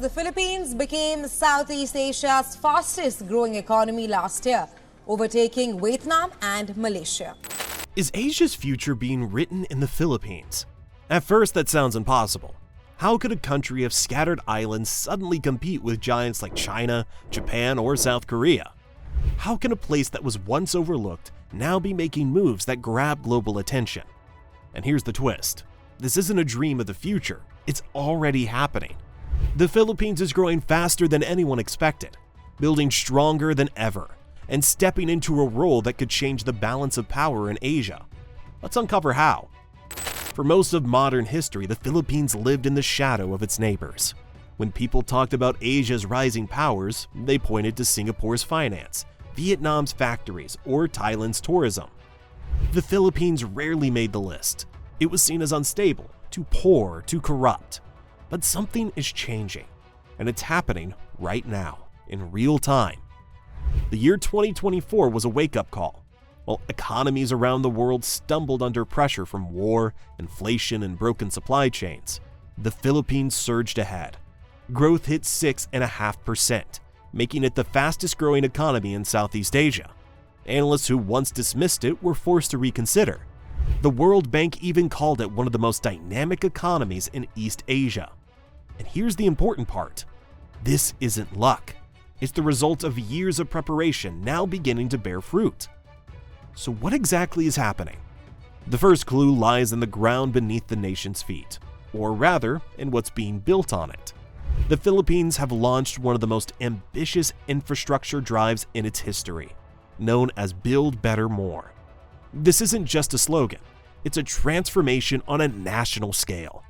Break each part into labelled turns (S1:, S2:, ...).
S1: the Philippines became Southeast Asia's fastest growing economy last year, overtaking Vietnam and Malaysia.
S2: Is Asia's future being written in the Philippines? At first, that sounds impossible. How could a country of scattered islands suddenly compete with giants like China, Japan, or South Korea? How can a place that was once overlooked now be making moves that grab global attention? And here's the twist. This isn't a dream of the future, it's already happening. The Philippines is growing faster than anyone expected, building stronger than ever, and stepping into a role that could change the balance of power in Asia. Let's uncover how. For most of modern history, the Philippines lived in the shadow of its neighbors. When people talked about Asia's rising powers, they pointed to Singapore's finance, Vietnam's factories, or Thailand's tourism. The Philippines rarely made the list. It was seen as unstable, too poor, too corrupt. But something is changing, and it's happening right now, in real time. The year 2024 was a wake-up call. While economies around the world stumbled under pressure from war, inflation, and broken supply chains, the Philippines surged ahead. Growth hit 6.5%, making it the fastest-growing economy in Southeast Asia. Analysts who once dismissed it were forced to reconsider. The World Bank even called it one of the most dynamic economies in East Asia. And here's the important part. This isn't luck. It's the result of years of preparation now beginning to bear fruit. So what exactly is happening? The first clue lies in the ground beneath the nation's feet, or rather, in what's being built on it. The Philippines have launched one of the most ambitious infrastructure drives in its history, known as Build Better More. This isn't just a slogan, it's a transformation on a national scale.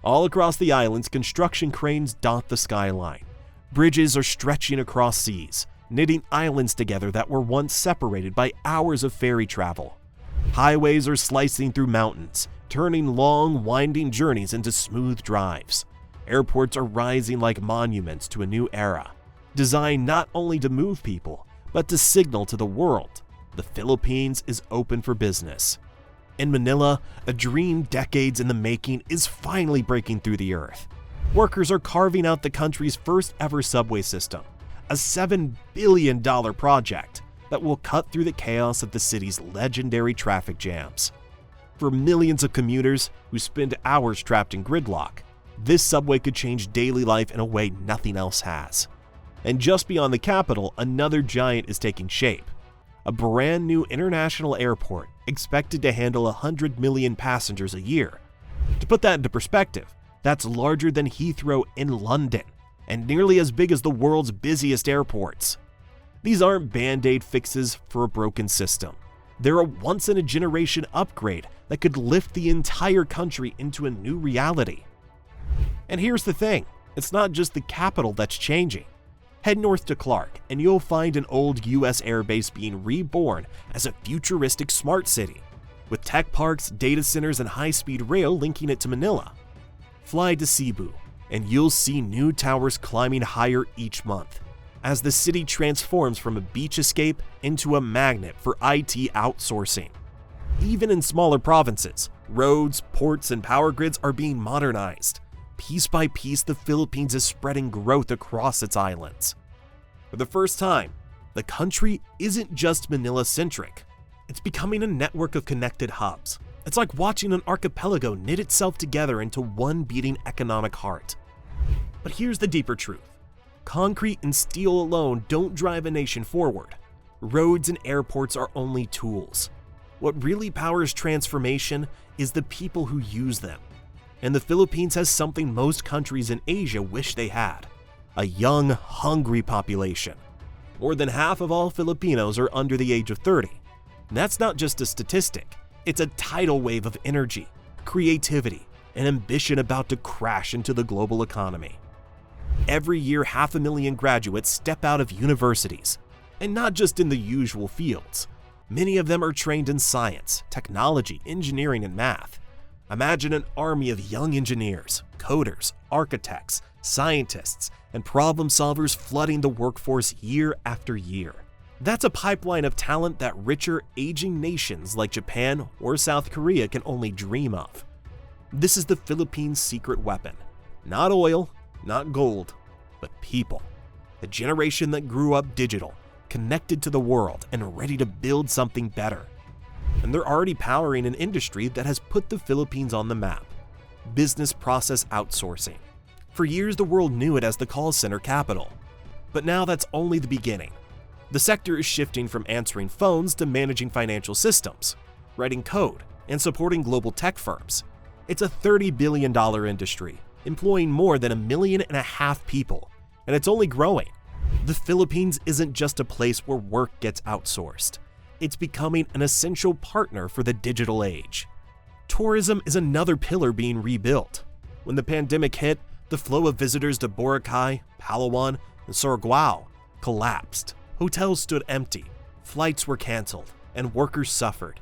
S2: All across the islands, construction cranes dot the skyline. Bridges are stretching across seas, knitting islands together that were once separated by hours of ferry travel. Highways are slicing through mountains, turning long, winding journeys into smooth drives. Airports are rising like monuments to a new era, designed not only to move people, but to signal to the world the Philippines is open for business. In Manila, a dream decades in the making is finally breaking through the earth. Workers are carving out the country's first ever subway system, a $7 billion project that will cut through the chaos of the city's legendary traffic jams. For millions of commuters who spend hours trapped in gridlock, this subway could change daily life in a way nothing else has. And just beyond the capital, another giant is taking shape. A brand new international airport expected to handle 100 million passengers a year. To put that into perspective, that's larger than Heathrow in London, and nearly as big as the world's busiest airports. These aren't band-aid fixes for a broken system. They're a once-in-a-generation upgrade that could lift the entire country into a new reality. And here's the thing, it's not just the capital that's changing. Head north to Clark, and you'll find an old US airbase being reborn as a futuristic smart city, with tech parks, data centers, and high-speed rail linking it to Manila. Fly to Cebu, and you'll see new towers climbing higher each month, as the city transforms from a beach escape into a magnet for IT outsourcing. Even in smaller provinces, roads, ports, and power grids are being modernized. Piece by piece, the Philippines is spreading growth across its islands. For the first time, the country isn't just Manila-centric. It's becoming a network of connected hubs. It's like watching an archipelago knit itself together into one beating economic heart. But here's the deeper truth. Concrete and steel alone don't drive a nation forward. Roads and airports are only tools. What really powers transformation is the people who use them. And the Philippines has something most countries in Asia wish they had: a young, hungry population. More than half of all Filipinos are under the age of 30. And that's not just a statistic, it's a tidal wave of energy, creativity, and ambition about to crash into the global economy. Every year, 500,000 graduates step out of universities, and not just in the usual fields. Many of them are trained in science, technology, engineering, and math. Imagine an army of young engineers, coders, architects, scientists, and problem solvers flooding the workforce year after year. That's a pipeline of talent that richer, aging nations like Japan or South Korea can only dream of. This is the Philippines' secret weapon. Not oil, not gold, but people. A generation that grew up digital, connected to the world, and ready to build something better. And they're already powering an industry that has put the Philippines on the map: business process outsourcing. For years, the world knew it as the call center capital. But now that's only the beginning. The sector is shifting from answering phones to managing financial systems, writing code, and supporting global tech firms. It's a $30 billion industry, employing more than 1.5 million people, and it's only growing. The Philippines isn't just a place where work gets outsourced. It's becoming an essential partner for the digital age. Tourism is another pillar being rebuilt. When the pandemic hit, the flow of visitors to Boracay, Palawan, and Surigao collapsed. Hotels stood empty, flights were canceled, and workers suffered.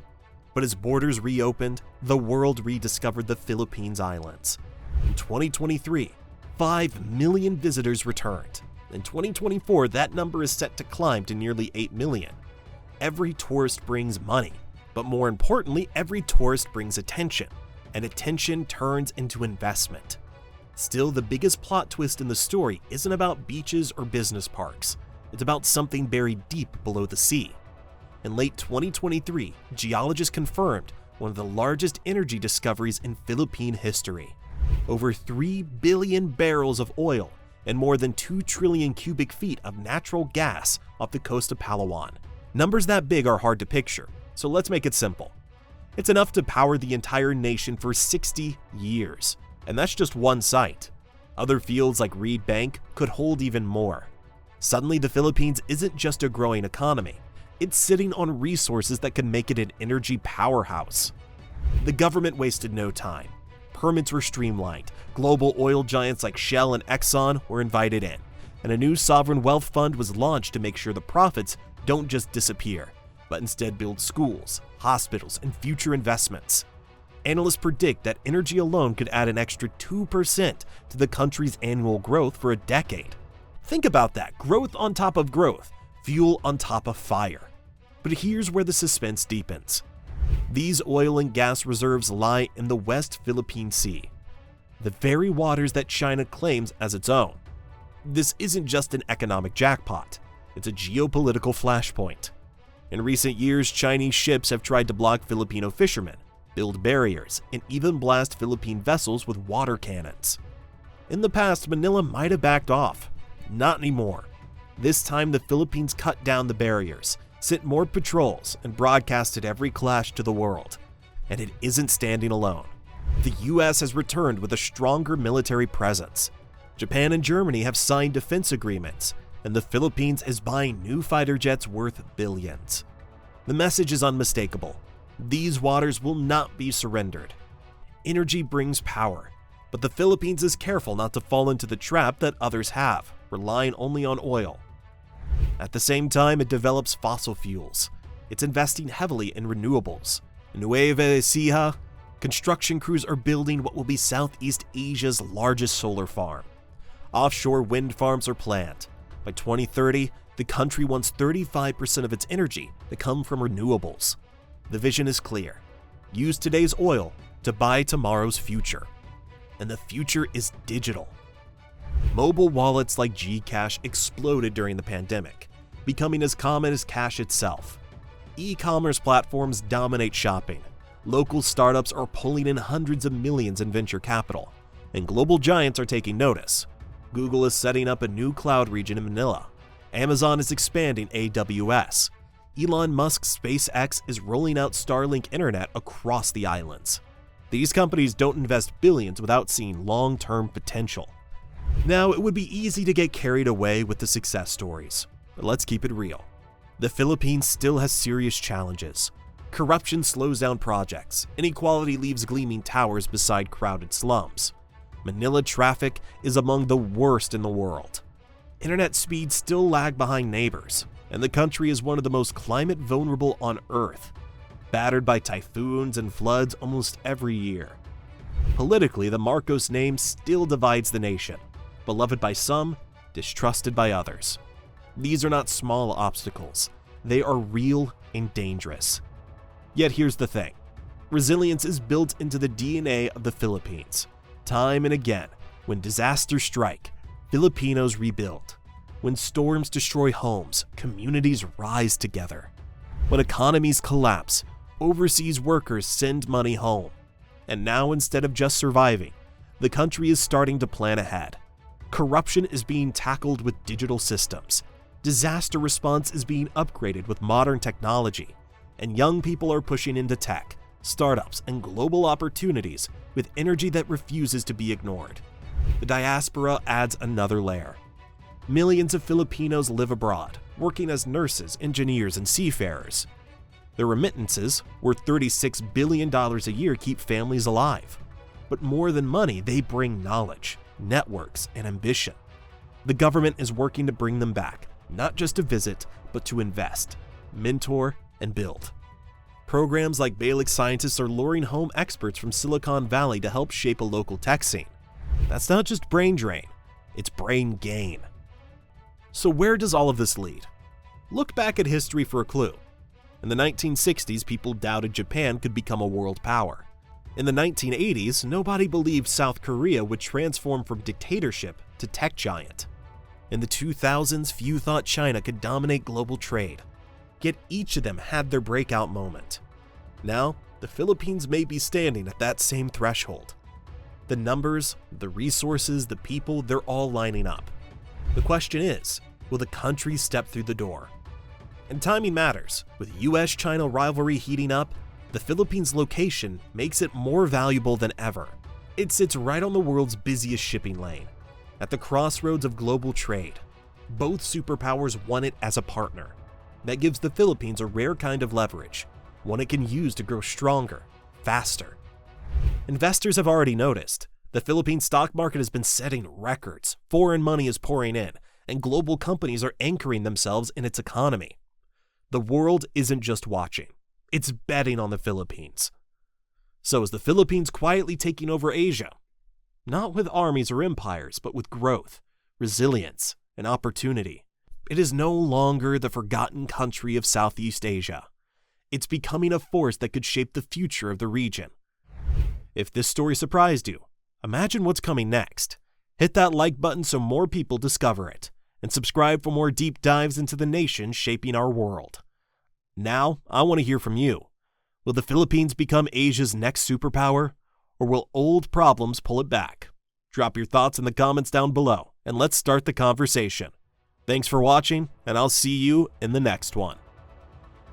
S2: But as borders reopened, the world rediscovered the Philippines Islands. In 2023, 5 million visitors returned. In 2024, that number is set to climb to nearly 8 million. Every tourist brings money, but more importantly, every tourist brings attention, and attention turns into investment. Still, the biggest plot twist in the story isn't about beaches or business parks. It's about something buried deep below the sea. In late 2023, geologists confirmed one of the largest energy discoveries in Philippine history. Over 3 billion barrels of oil and more than 2 trillion cubic feet of natural gas off the coast of Palawan. Numbers that big are hard to picture, so let's make it simple. It's enough to power the entire nation for 60 years, and that's just one site. Other fields like Reed Bank could hold even more. Suddenly, the Philippines isn't just a growing economy. It's sitting on resources that could make it an energy powerhouse. The government wasted no time. Permits were streamlined, global oil giants like Shell and Exxon were invited in, and a new sovereign wealth fund was launched to make sure the profits don't just disappear, but instead build schools, hospitals, and future investments. Analysts predict that energy alone could add an extra 2% to the country's annual growth for a decade. Think about that, growth on top of growth, fuel on top of fire. But here's where the suspense deepens. These oil and gas reserves lie in the West Philippine Sea, the very waters that China claims as its own. This isn't just an economic jackpot, it's a geopolitical flashpoint. In recent years, Chinese ships have tried to block Filipino fishermen, build barriers, and even blast Philippine vessels with water cannons. In the past, Manila might have backed off. Not anymore. This time, the Philippines cut down the barriers, sent more patrols, and broadcasted every clash to the world. And it isn't standing alone. The US has returned with a stronger military presence. Japan and Germany have signed defense agreements, and the Philippines is buying new fighter jets worth billions. The message is unmistakable. These waters will not be surrendered. Energy brings power, but the Philippines is careful not to fall into the trap that others have, relying only on oil. At the same time, it develops fossil fuels. It's investing heavily in renewables. In Nueva Ecija, construction crews are building what will be Southeast Asia's largest solar farm. Offshore wind farms are planned. By 2030, the country wants 35% of its energy to come from renewables. The vision is clear. Use today's oil to buy tomorrow's future. And the future is digital. Mobile wallets like Gcash exploded during the pandemic, becoming as common as cash itself. E-commerce platforms dominate shopping. Local startups are pulling in hundreds of millions in venture capital, and global giants are taking notice. Google is setting up a new cloud region in Manila. Amazon is expanding AWS. Elon Musk's SpaceX is rolling out Starlink internet across the islands. These companies don't invest billions without seeing long-term potential. Now, it would be easy to get carried away with the success stories, but let's keep it real. The Philippines still has serious challenges. Corruption slows down projects. Inequality leaves gleaming towers beside crowded slums. Manila traffic is among the worst in the world. Internet speeds still lag behind neighbors, and the country is one of the most climate vulnerable on Earth, battered by typhoons and floods almost every year. Politically, the Marcos name still divides the nation, beloved by some, distrusted by others. These are not small obstacles. They are real and dangerous. Yet here's the thing. Resilience is built into the DNA of the Philippines. Time and again, when disasters strike, Filipinos rebuild. When storms destroy homes, communities rise together. When economies collapse, overseas workers send money home. And now, instead of just surviving, the country is starting to plan ahead. Corruption is being tackled with digital systems. Disaster response is being upgraded with modern technology. And young people are pushing into tech, startups, and global opportunities with energy that refuses to be ignored. The diaspora adds another layer. Millions of Filipinos live abroad, working as nurses, engineers, and seafarers. Their remittances, worth $36 billion a year, keep families alive. But more than money, they bring knowledge, networks, and ambition. The government is working to bring them back, not just to visit, but to invest, mentor, and build. Programs like Balik Scientists are luring home experts from Silicon Valley to help shape a local tech scene. That's not just brain drain, it's brain gain. So where does all of this lead? Look back at history for a clue. In the 1960s, people doubted Japan could become a world power. In the 1980s, nobody believed South Korea would transform from dictatorship to tech giant. In the 2000s, few thought China could dominate global trade. Yet each of them had their breakout moment. Now, the Philippines may be standing at that same threshold. The numbers, the resources, the people, they're all lining up. The question is, will the country step through the door? And timing matters. With US-China rivalry heating up, the Philippines' location makes it more valuable than ever. It sits right on the world's busiest shipping lane, at the crossroads of global trade. Both superpowers want it as a partner. That gives the Philippines a rare kind of leverage, one it can use to grow stronger, faster. Investors have already noticed. The Philippine stock market has been setting records, foreign money is pouring in, and global companies are anchoring themselves in its economy. The world isn't just watching, it's betting on the Philippines. So is the Philippines quietly taking over Asia? Not with armies or empires, but with growth, resilience, and opportunity. It is no longer the forgotten country of Southeast Asia. It's becoming a force that could shape the future of the region. If this story surprised you, imagine what's coming next. Hit that like button so more people discover it, and subscribe for more deep dives into the nation shaping our world. Now, I want to hear from you. Will the Philippines become Asia's next superpower, or will old problems pull it back? Drop your thoughts in the comments down below, and let's start the conversation. Thanks for watching, and I'll see you in the next one.